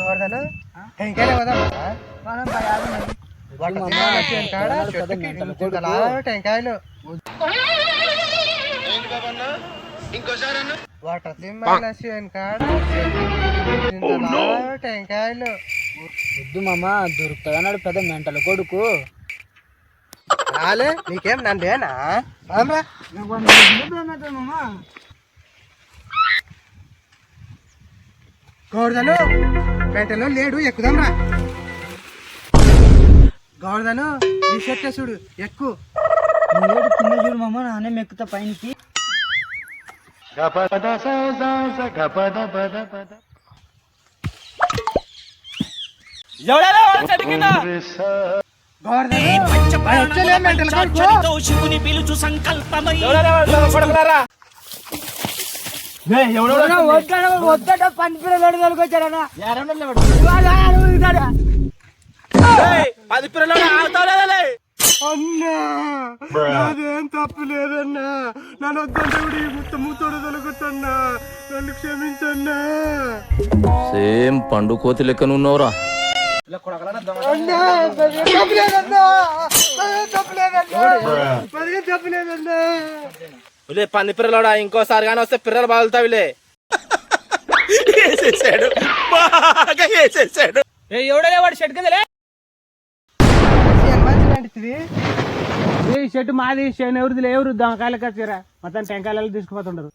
గోవర్ధను టెంకాయలు కదా టెంకాయలు వాటర్ టెంకాయలు వద్దు మామ దొరుకుతుంది పెద్ద మెంటల కొడుకు. రాలే నీకేం నన్నేనా గౌడదను మెంటలో లేడు ఎక్కుదాం రా. గౌడదను ఈ షర్ట్ చూడు ఎక్కు. కింద చూడు మామ నానే ఎక్కుతా పైనకి. శివుని పిలుచు సంకల్పమై వద్దట పని పిల్లలు తొలగొచ్చారన్నా. 10 పిల్లలు ఆగుతావులేదలే అన్నా. నాదేం తప్పు లేదన్నా. నన్ను వద్దంటే మూతోడు తొలగొట్టన్నా. నన్ను క్షమించన్నా. సేమ్ పండు కోతి లెక్కనున్నావురా. పని పిల్లలోడా ఇంకోసారి కానీ వస్తే పిల్లలు బాగుతావులే. వేసేసాడు బాగా వేసేసాడు. ఎవడలే వాడు షెట్ కదలే. ఈ షెట్ మాది షెన్ ఎవరిది ఎవరు దొంగకాయలకు వచ్చారా మొత్తం టెంకాయలు తీసుకుపోతుంటారు.